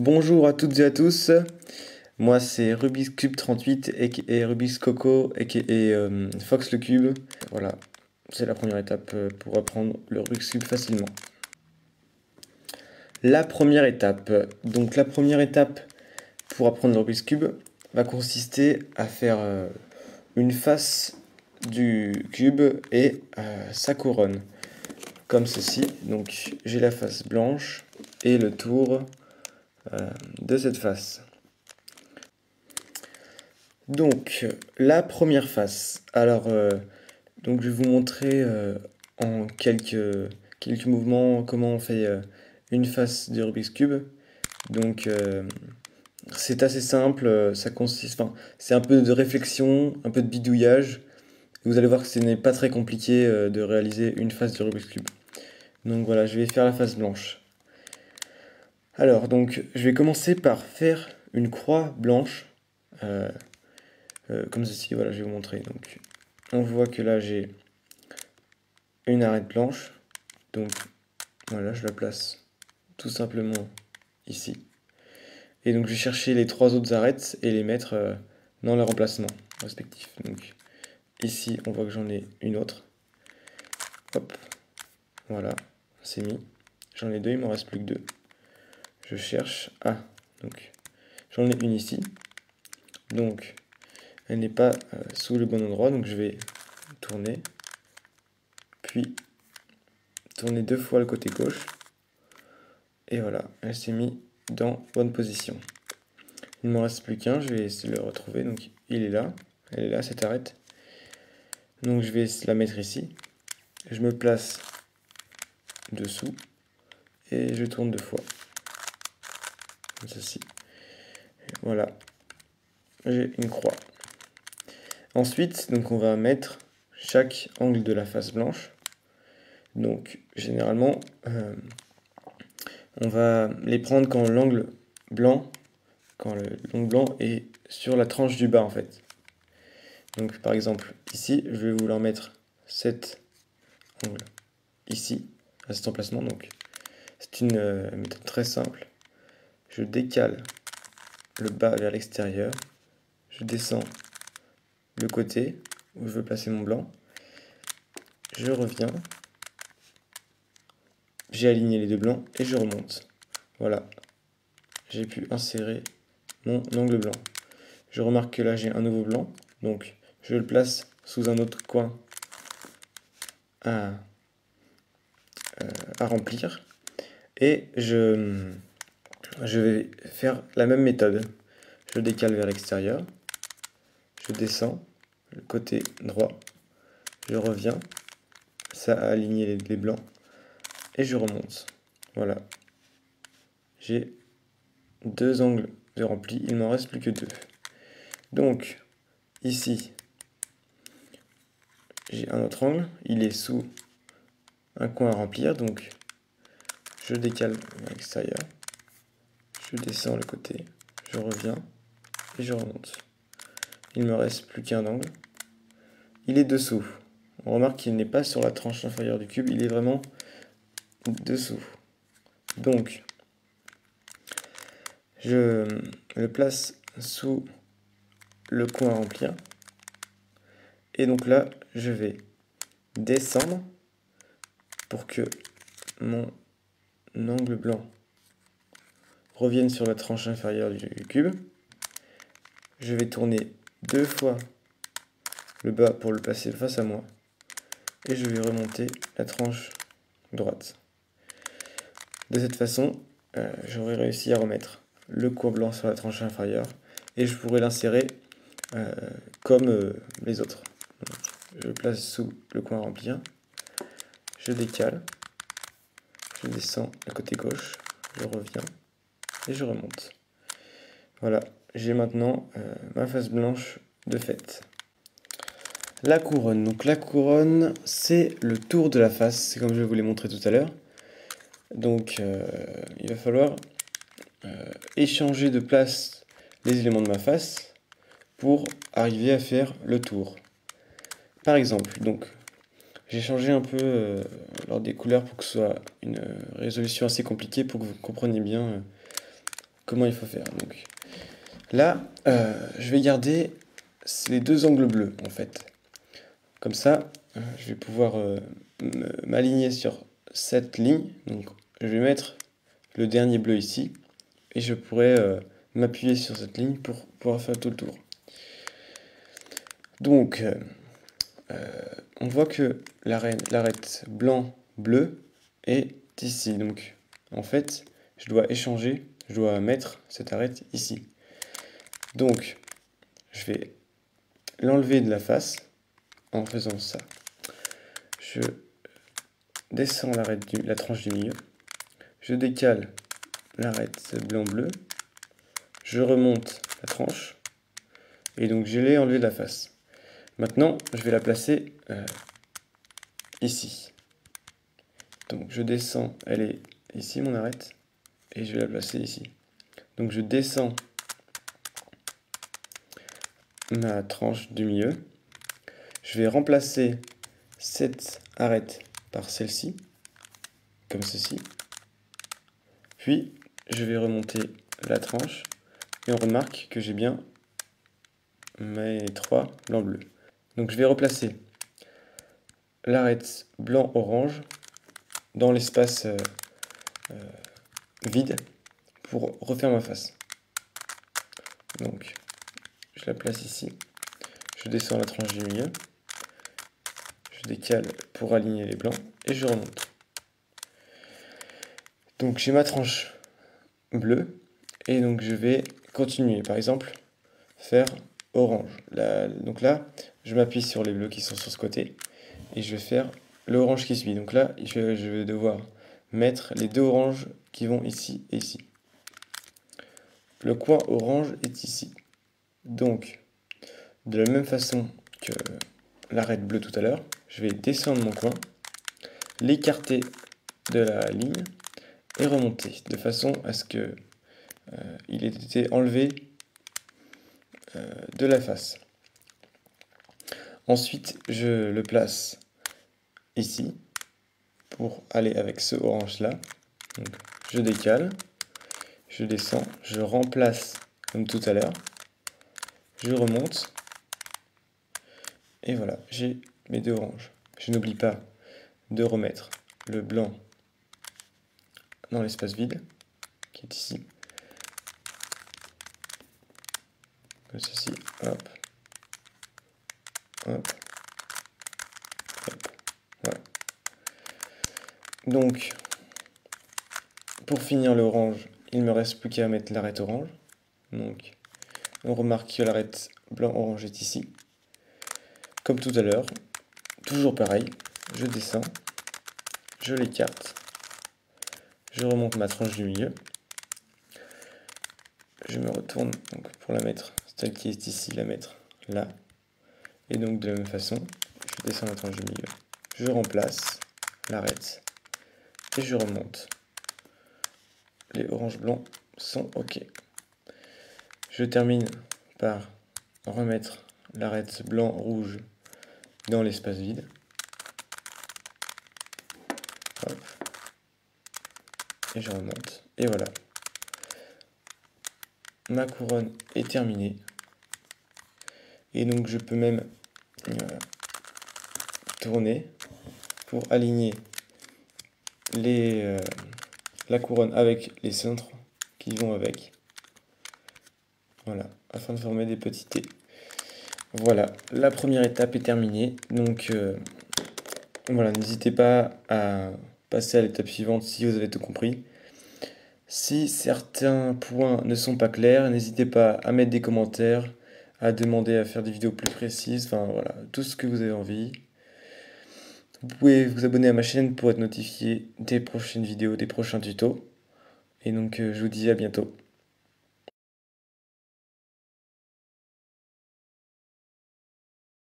Bonjour à toutes et à tous, moi c'est Rubik's Cube 38 et Rubik's Coco et Fox le Cube. Voilà, c'est la première étape pour apprendre le Rubik's Cube facilement. La première étape, pour apprendre le Rubik's Cube va consister à faire une face du cube et sa couronne, comme ceci. Donc j'ai la face blanche et le tour de cette face. Donc, la première face. Alors, donc je vais vous montrer en quelques mouvements comment on fait une face du Rubik's Cube. Donc, c'est assez simple, ça consiste, enfin, c'est un peu de réflexion, un peu de bidouillage. Vous allez voir que ce n'est pas très compliqué de réaliser une face du Rubik's Cube. Donc voilà, je vais faire la face blanche. Alors, donc, je vais commencer par faire une croix blanche. Comme ceci, voilà, je vais vous montrer. Donc, on voit que là, j'ai une arête blanche. Donc, voilà, je la place tout simplement ici. Et donc, je vais chercher les trois autres arêtes et les mettre dans leur emplacement respectif. Donc, ici, on voit que j'en ai une autre. Hop, voilà, c'est mis. J'en ai deux, il m'en reste plus que deux. Je cherche. Ah, donc, j'en ai une ici. Donc, elle n'est pas sous le bon endroit, donc je vais tourner. Puis, tourner deux fois le côté gauche. Et voilà, elle s'est mise dans bonne position. Il ne m'en reste plus qu'un, je vais essayer de le retrouver. Donc il est là, elle est là, cette arête. Donc je vais la mettre ici. Je me place dessous et je tourne deux fois. Comme ceci. Voilà, j'ai une croix. Ensuite, donc on va mettre chaque angle de la face blanche. Donc généralement, on va les prendre quand l'angle blanc est sur la tranche du bas en fait. Donc par exemple ici, je vais vouloir mettre cet angle ici, à cet emplacement. Donc c'est une méthode très simple. Je décale le bas vers l'extérieur, je descends le côté où je veux placer mon blanc, je reviens, j'ai aligné les deux blancs et je remonte. Voilà, j'ai pu insérer mon angle blanc. Je remarque que là j'ai un nouveau blanc, donc je le place sous un autre coin à remplir. Et je vais faire la même méthode. Je décale vers l'extérieur, je descends le côté droit, je reviens, ça a aligné les blancs, et je remonte. Voilà, j'ai deux angles de rempli, il m'en reste plus que deux. Donc, ici, j'ai un autre angle, il est sous un coin à remplir, donc je décale vers l'extérieur, je descends le côté, je reviens, et je remonte. Il me reste plus qu'un angle, il est dessous. On remarque qu'il n'est pas sur la tranche inférieure du cube, il est vraiment dessous. Donc, je le place sous le coin à remplir. Et donc là, je vais descendre pour que mon angle blanc revienne sur la tranche inférieure du cube. Je vais tourner deux fois le bas pour le placer face à moi. Et je vais remonter la tranche droite. De cette façon, j'aurai réussi à remettre le coin blanc sur la tranche inférieure et je pourrai l'insérer comme les autres. Donc, je le place sous le coin à remplir, je décale, je descends le côté gauche, je reviens et je remonte. Voilà, j'ai maintenant ma face blanche de fait. La couronne. Donc la couronne, c'est le tour de la face, c'est comme je vous l'ai montré tout à l'heure. Donc il va falloir échanger de place les éléments de ma face pour arriver à faire le tour. Par exemple, donc j'ai changé un peu l'ordre des couleurs pour que ce soit une résolution assez compliquée pour que vous compreniez bien comment il faut faire. Donc là, je vais garder les deux angles bleus en fait. Comme ça, je vais pouvoir m'aligner sur cette ligne. Donc je vais mettre le dernier bleu ici et je pourrais m'appuyer sur cette ligne pour pouvoir faire tout le tour. Donc on voit que l'arête blanc-bleu est ici. Donc en fait, je dois échanger, je dois mettre cette arête ici. Donc je vais l'enlever de la face en faisant ça. Je descends la tranche du milieu, je décale l'arête blanc-bleu, je remonte la tranche, et donc je l'ai enlevé de la face. Maintenant, je vais la placer ici. Donc je descends, elle est ici mon arête, et je vais la placer ici. Donc je descends ma tranche du milieu, je vais remplacer cette arête par celle-ci, comme ceci. Puis, je vais remonter la tranche et on remarque que j'ai bien mes trois blancs bleus. Donc je vais replacer l'arête blanc-orange dans l'espace vide pour refaire ma face. Donc je la place ici, je descends la tranche du milieu, je décale pour aligner les blancs et je remonte. Donc j'ai ma tranche bleue et donc je vais continuer. Par exemple, faire orange. Donc là, je m'appuie sur les bleus qui sont sur ce côté et je vais faire l'orange qui suit. Donc là, je vais devoir mettre les deux oranges qui vont ici et ici. Le coin orange est ici. Donc, de la même façon que l'arête bleue tout à l'heure, je vais descendre mon coin, l'écarter de la ligne et remonter de façon à ce que il ait été enlevé de la face. Ensuite, je le place ici pour aller avec ce orange là. Donc, je décale, je descends, je remplace comme tout à l'heure, je remonte et voilà, j'ai mes deux oranges. Je n'oublie pas de remettre le blanc dans l'espace vide qui est ici, comme ceci, hop, hop, hop, voilà. Donc, pour finir l'orange, il ne me reste plus qu'à mettre l'arête orange. Donc, on remarque que l'arête blanc-orange est ici. Comme tout à l'heure, toujours pareil, je descends, je l'écarte, je remonte ma tranche du milieu, je me retourne donc, pour la mettre, celle qui est ici, la mettre là. Et donc de la même façon, je descends la tranche du milieu, je remplace l'arête et je remonte. Les oranges blancs sont OK. Je termine par remettre l'arête blanc-rouge dans l'espace vide. Hop. Et je remonte. Et voilà. Ma couronne est terminée. Et donc je peux même tourner pour aligner la couronne avec les cintres qui vont avec. Voilà, afin de former des petits T. Voilà, la première étape est terminée. Donc voilà, n'hésitez pas à passer à l'étape suivante si vous avez tout compris. Si certains points ne sont pas clairs, n'hésitez pas à mettre des commentaires, à demander à faire des vidéos plus précises, enfin voilà, tout ce que vous avez envie. Vous pouvez vous abonner à ma chaîne pour être notifié des prochaines vidéos, des prochains tutos. Et donc je vous dis à bientôt.